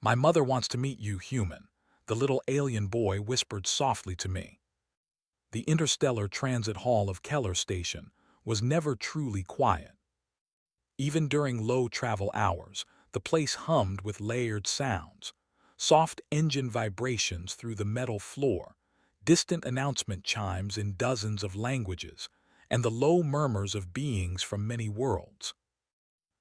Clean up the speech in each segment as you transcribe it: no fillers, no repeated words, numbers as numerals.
"My mother wants to meet you, human," the little alien boy whispered softly to me. The interstellar transit hall of Keller Station was never truly quiet. Even during low travel hours, the place hummed with layered sounds, soft engine vibrations through the metal floor, distant announcement chimes in dozens of languages, and the low murmurs of beings from many worlds.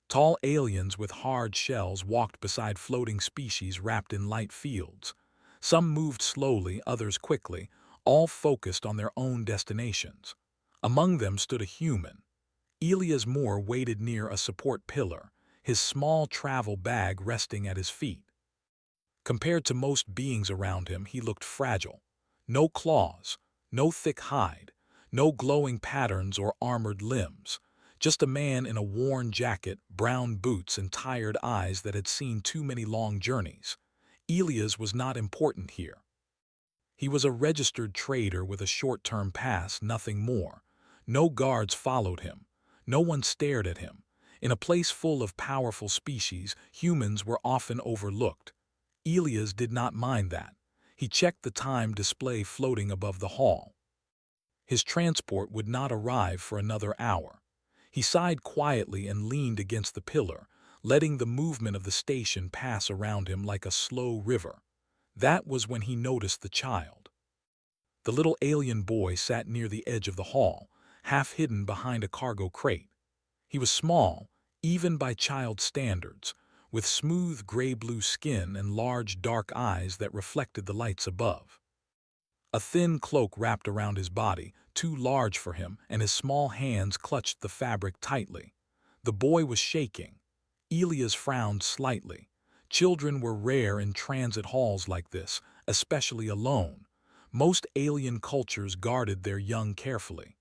Tall aliens with hard shells walked beside floating species wrapped in light fields. Some moved slowly, others quickly, all focused on their own destinations. Among them stood a human. Elias Moore waited near a support pillar, his small travel bag resting at his feet. Compared to most beings around him, he looked fragile. No claws, no thick hide, no glowing patterns or armored limbs. Just a man in a worn jacket, brown boots, and tired eyes that had seen too many long journeys. Elias was not important here. He was a registered trader with a short-term pass, nothing more. No guards followed him. No one stared at him. In a place full of powerful species, humans were often overlooked. Elias did not mind that. He checked the time display floating above the hall. His transport would not arrive for another hour. He sighed quietly and leaned against the pillar, letting the movement of the station pass around him like a slow river. That was when he noticed the child. The little alien boy sat near the edge of the hall, half hidden behind a cargo crate. He was small, even by child standards, with smooth gray-blue skin and large dark eyes that reflected the lights above. A thin cloak wrapped around his body, too large for him, and his small hands clutched the fabric tightly. The boy was shaking. Elias frowned slightly. Children were rare in transit halls like this, especially alone. Most alien cultures guarded their young carefully.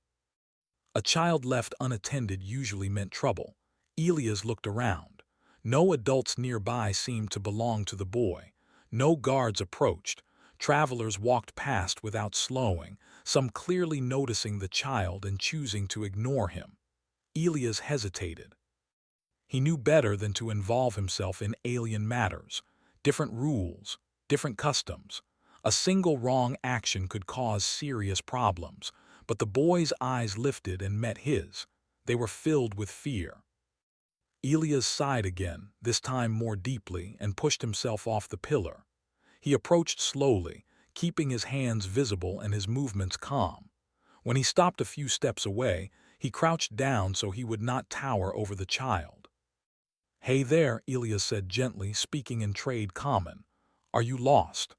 A child left unattended usually meant trouble. Elias looked around. No adults nearby seemed to belong to the boy. No guards approached. Travelers walked past without slowing, some clearly noticing the child and choosing to ignore him. Elias hesitated. He knew better than to involve himself in alien matters. Different rules, different customs. A single wrong action could cause serious problems, but the boy's eyes lifted and met his. They were filled with fear. Elias sighed again, this time more deeply, and pushed himself off the pillar. He approached slowly, keeping his hands visible and his movements calm. When he stopped a few steps away, he crouched down so he would not tower over the child. "Hey there," Elias said gently, speaking in trade common. "Are you lost?"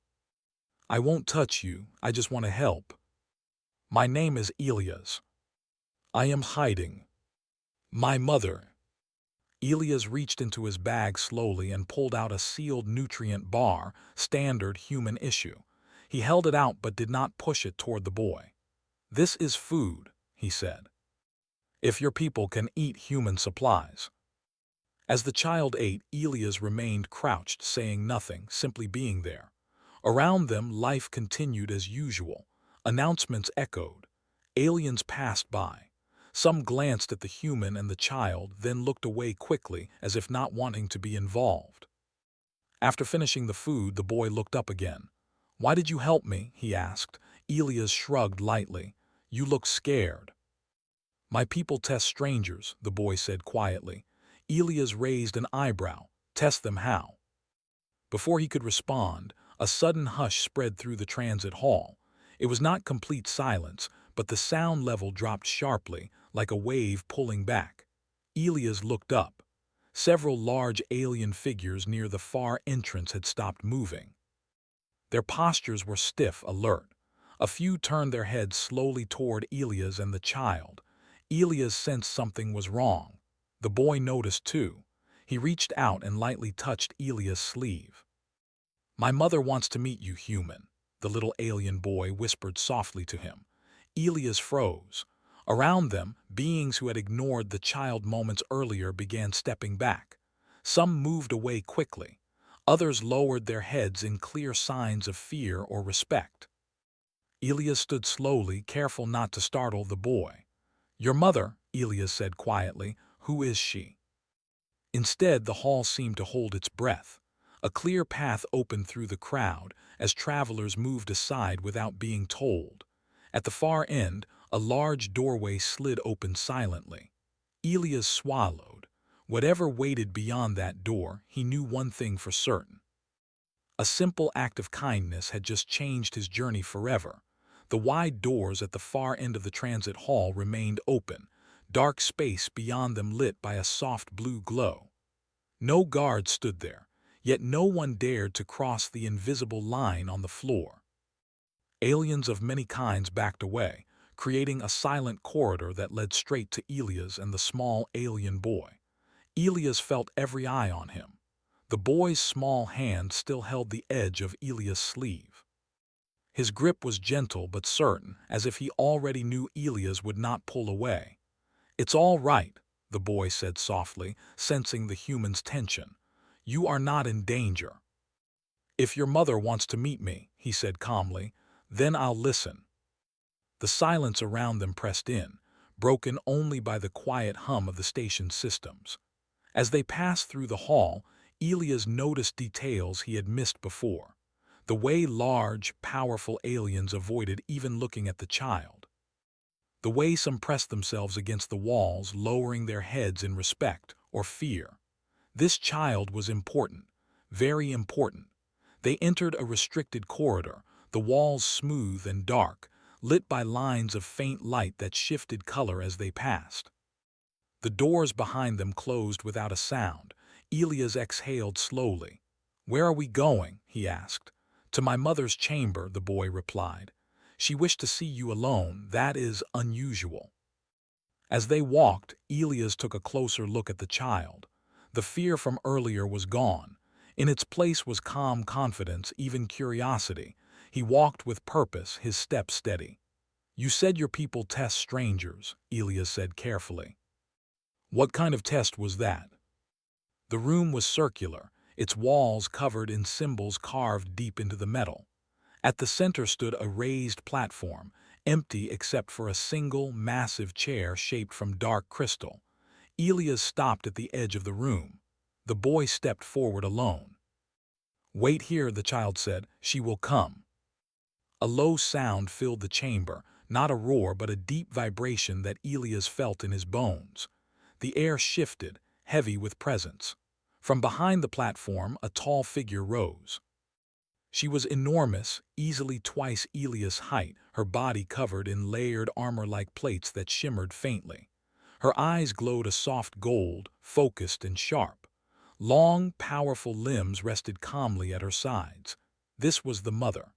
"I won't touch you, I just want to help. My name is Elias. I am hiding. My mother." Elias reached into his bag slowly and pulled out a sealed nutrient bar, standard human issue. He held it out but did not push it toward the boy. "This is food," he said. "If your people can eat human supplies." As the child ate, Elias remained crouched, saying nothing, simply being there. Around them, life continued as usual. Announcements echoed. Aliens passed by. Some glanced at the human and the child, then looked away quickly, as if not wanting to be involved. After finishing the food, the boy looked up again. "Why did you help me?" he asked. Elias shrugged lightly. "You look scared." "My people test strangers," the boy said quietly. Elias raised an eyebrow. "Test them how?" Before he could respond, a sudden hush spread through the transit hall. It was not complete silence, but the sound level dropped sharply, like a wave pulling back. Elias looked up. Several large alien figures near the far entrance had stopped moving. Their postures were stiff, alert. A few turned their heads slowly toward Elias and the child. Elias sensed something was wrong. The boy noticed too. He reached out and lightly touched Elias' sleeve. "My mother wants to meet you, human," the little alien boy whispered softly to him. Elias froze. Around them, beings who had ignored the child moments earlier began stepping back. Some moved away quickly. Others lowered their heads in clear signs of fear or respect. Elias stood slowly, careful not to startle the boy. "Your mother," Elias said quietly. "Who is she?" Instead, the hall seemed to hold its breath. A clear path opened through the crowd as travelers moved aside without being told. At the far end, a large doorway slid open silently. Elias swallowed. Whatever waited beyond that door, he knew one thing for certain. A simple act of kindness had just changed his journey forever. The wide doors at the far end of the transit hall remained open, dark space beyond them lit by a soft blue glow. No guard stood there, yet no one dared to cross the invisible line on the floor. Aliens of many kinds backed away, creating a silent corridor that led straight to Elias and the small alien boy. Elias felt every eye on him. The boy's small hand still held the edge of Elias' sleeve. His grip was gentle but certain, as if he already knew Elias would not pull away. "It's all right," the boy said softly, sensing the human's tension. "You are not in danger." "If your mother wants to meet me," he said calmly, "then I'll listen." The silence around them pressed in, broken only by the quiet hum of the station's systems. As they passed through the hall, Elias noticed details he had missed before. The way large, powerful aliens avoided even looking at the child. The way some pressed themselves against the walls, lowering their heads in respect or fear. This child was important, very important. They entered a restricted corridor, the walls smooth and dark, lit by lines of faint light that shifted color as they passed. The doors behind them closed without a sound. Elias exhaled slowly. "Where are we going?" he asked. "To my mother's chamber," the boy replied. "She wished to see you alone. That is unusual." As they walked, Elias took a closer look at the child. The fear from earlier was gone. In its place was calm confidence, even curiosity. He walked with purpose, his steps steady. "You said your people test strangers," Elias said carefully. "What kind of test was that?" The room was circular, its walls covered in symbols carved deep into the metal. At the center stood a raised platform, empty except for a single, massive chair shaped from dark crystal. Elias stopped at the edge of the room. The boy stepped forward alone. "Wait here," the child said. "She will come." A low sound filled the chamber, not a roar but a deep vibration that Elias felt in his bones. The air shifted, heavy with presence. From behind the platform, a tall figure rose. She was enormous, easily twice Elias' height, her body covered in layered armor-like plates that shimmered faintly. Her eyes glowed a soft gold, focused and sharp. Long, powerful limbs rested calmly at her sides. This was the mother.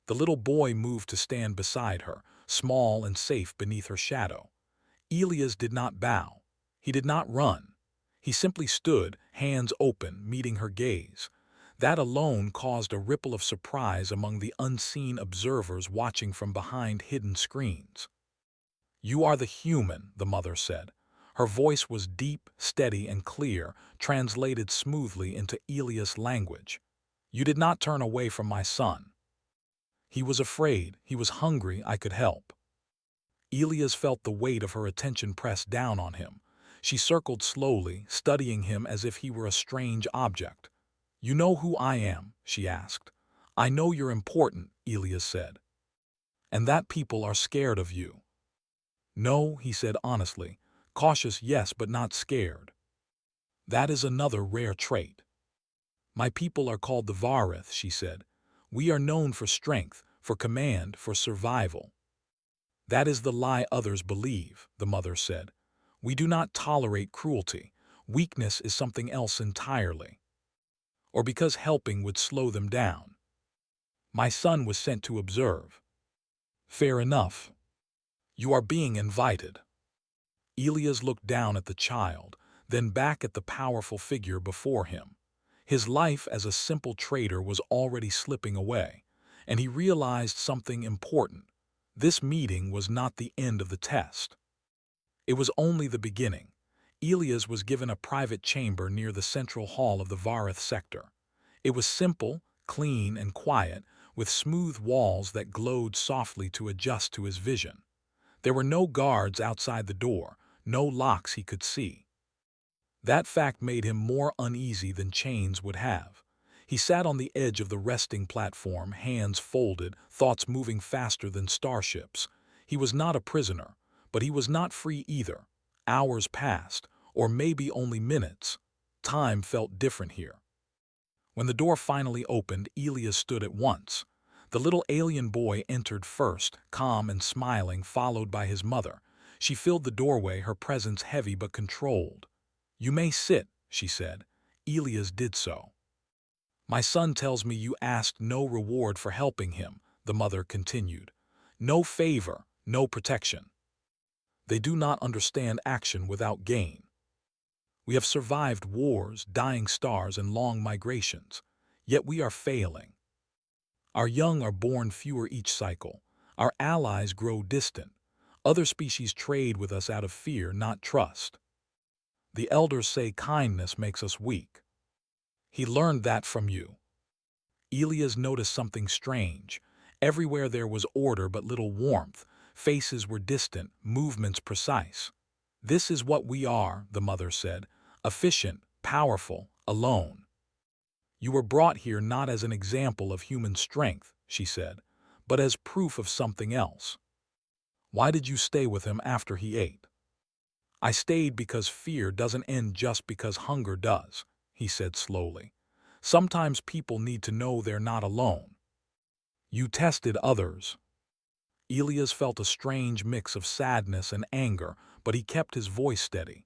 The little boy moved to stand beside her, small and safe beneath her shadow. Elias did not bow. He did not run. He simply stood, hands open, meeting her gaze. That alone caused a ripple of surprise among the unseen observers watching from behind hidden screens. "You are the human," the mother said. Her voice was deep, steady, and clear, translated smoothly into Elias' language. "You did not turn away from my son." "He was afraid. He was hungry. I could help." Elias felt the weight of her attention press down on him. She circled slowly, studying him as if he were a strange object. "You know who I am?" she asked. "I know you're important," Elias said. "And that people are scared of you." "No," he said honestly. "Cautious, yes, but not scared." "That is another rare trait." "My people are called the Varith," she said. "We are known for strength, for command, for survival." "That is the lie others believe," the mother said. "We do not tolerate cruelty. Weakness is something else entirely. Or because helping would slow them down. My son was sent to observe." "Fair enough. You are being invited." Elias looked down at the child, then back at the powerful figure before him. His life as a simple trader was already slipping away, and he realized something important. This meeting was not the end of the test. It was only the beginning. Elias was given a private chamber near the central hall of the Varith sector. It was simple, clean, and quiet, with smooth walls that glowed softly to adjust to his vision. There were no guards outside the door, no locks he could see. That fact made him more uneasy than chains would have. He sat on the edge of the resting platform, hands folded, thoughts moving faster than starships. He was not a prisoner, but he was not free either. Hours passed, or maybe only minutes. Time felt different here. When the door finally opened, Elias stood at once. The little alien boy entered first, calm and smiling, followed by his mother. She filled the doorway, her presence heavy but controlled. "You may sit," she said. Elias did so. "My son tells me you asked no reward for helping him," the mother continued. "No favor, no protection. They do not understand action without gain. We have survived wars, dying stars, and long migrations. Yet we are failing. Our young are born fewer each cycle. Our allies grow distant. Other species trade with us out of fear, not trust. The elders say kindness makes us weak. He learned that from you." Elias noticed something strange. Everywhere there was order but little warmth. Faces were distant, movements precise. "This is what we are," the mother said. "Efficient, powerful, alone." "You were brought here not as an example of human strength," she said, "but as proof of something else. Why did you stay with him after he ate?" "I stayed because fear doesn't end just because hunger does," he said slowly. "Sometimes people need to know they're not alone. You tested others." Elias felt a strange mix of sadness and anger, but he kept his voice steady.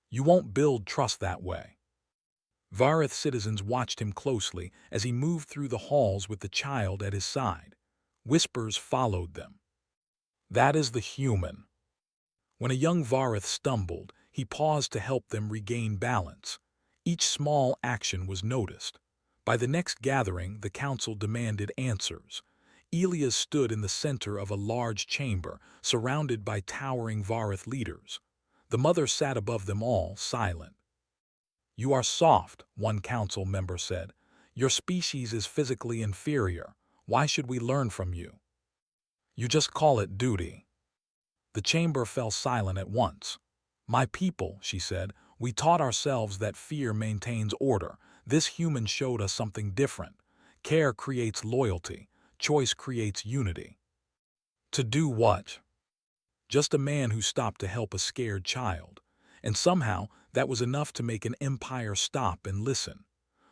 "You won't build trust that way." Vareth citizens watched him closely as he moved through the halls with the child at his side. Whispers followed them. "That is the human." When a young Vareth stumbled, he paused to help them regain balance. Each small action was noticed. By the next gathering, the council demanded answers. Elias stood in the center of a large chamber, surrounded by towering Vareth leaders. The mother sat above them all, silent. "You are soft," one council member said. "Your species is physically inferior. Why should we learn from you? You just call it duty." The chamber fell silent at once. "My people," she said, "we taught ourselves that fear maintains order. This human showed us something different. Care creates loyalty. Choice creates unity." To do what? Just a man who stopped to help a scared child. And somehow, that was enough to make an empire stop and listen.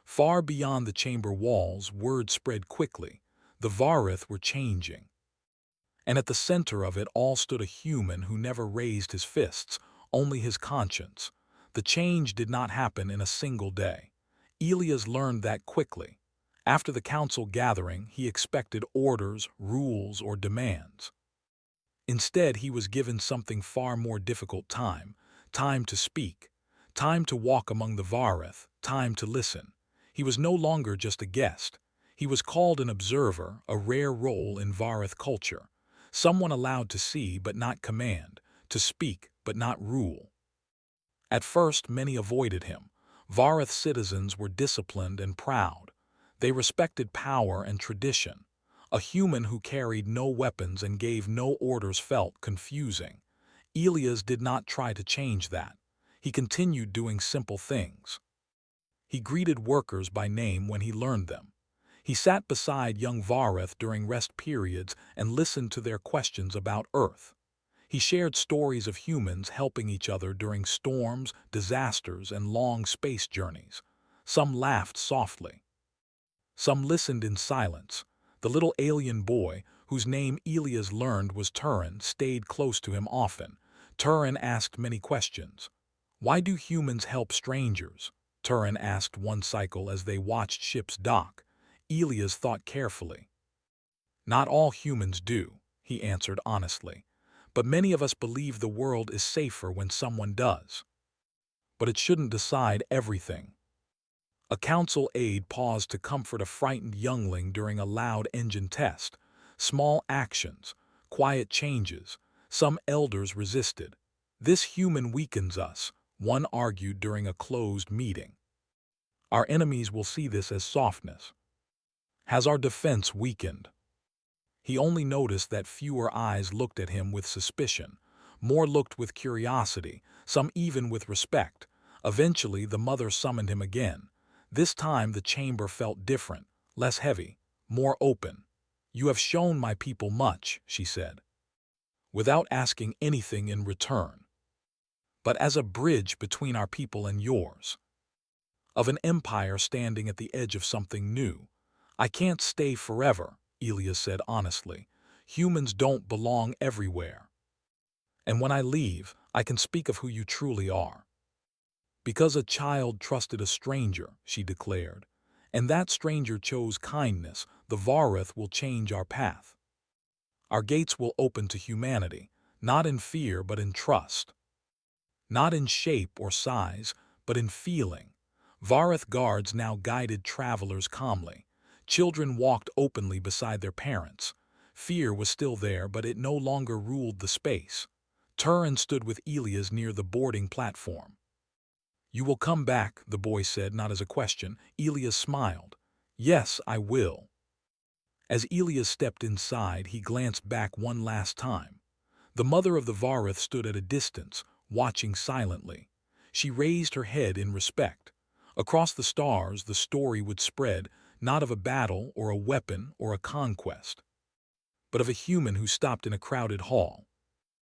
Far beyond the chamber walls, word spread quickly. The Vareth were changing. And at the center of it all stood a human who never raised his fists, only his conscience. The change did not happen in a single day. Elias learned that quickly. After the council gathering, he expected orders, rules, or demands. Instead, he was given something far more difficult: time. Time to speak. Time to walk among the Vareth. Time to listen. He was no longer just a guest. He was called an observer, a rare role in Vareth culture. Someone allowed to see but not command, to speak but not rule. At first, many avoided him. Vareth citizens were disciplined and proud. They respected power and tradition. A human who carried no weapons and gave no orders felt confusing. Elias did not try to change that. He continued doing simple things. He greeted workers by name when he learned them. He sat beside young Vareth during rest periods and listened to their questions about Earth. He shared stories of humans helping each other during storms, disasters, and long space journeys. Some laughed softly. Some listened in silence. The little alien boy, whose name Elias learned was Turin, stayed close to him often. Turin asked many questions. "Why do humans help strangers?" Turin asked one cycle as they watched ships dock. Elias thought carefully. "Not all humans do," he answered honestly. "But many of us believe the world is safer when someone does. But it shouldn't decide everything." A council aide paused to comfort a frightened youngling during a loud engine test. Small actions, quiet changes. Some elders resisted. "This human weakens us," one argued during a closed meeting. "Our enemies will see this as softness. Has our defense weakened?" He only noticed that fewer eyes looked at him with suspicion. More looked with curiosity, some even with respect. Eventually, the mother summoned him again. This time the chamber felt different, less heavy, more open. "You have shown my people much," she said, "without asking anything in return. But as a bridge between our people and yours, of an empire standing at the edge of something new, I can't stay forever," Elia said honestly. "Humans don't belong everywhere. And when I leave, I can speak of who you truly are. Because a child trusted a stranger," she declared, "and that stranger chose kindness, the Vareth will change our path. Our gates will open to humanity, not in fear but in trust. Not in shape or size, but in feeling." Vareth guards now guided travelers calmly. Children walked openly beside their parents. Fear was still there, but it no longer ruled the space. Turin stood with Elias near the boarding platform. "You will come back," the boy said, not as a question. Elias smiled. "Yes, I will." As Elias stepped inside, he glanced back one last time. The mother of the Vareth stood at a distance, watching silently. She raised her head in respect. Across the stars, the story would spread, not of a battle or a weapon or a conquest, but of a human who stopped in a crowded hall,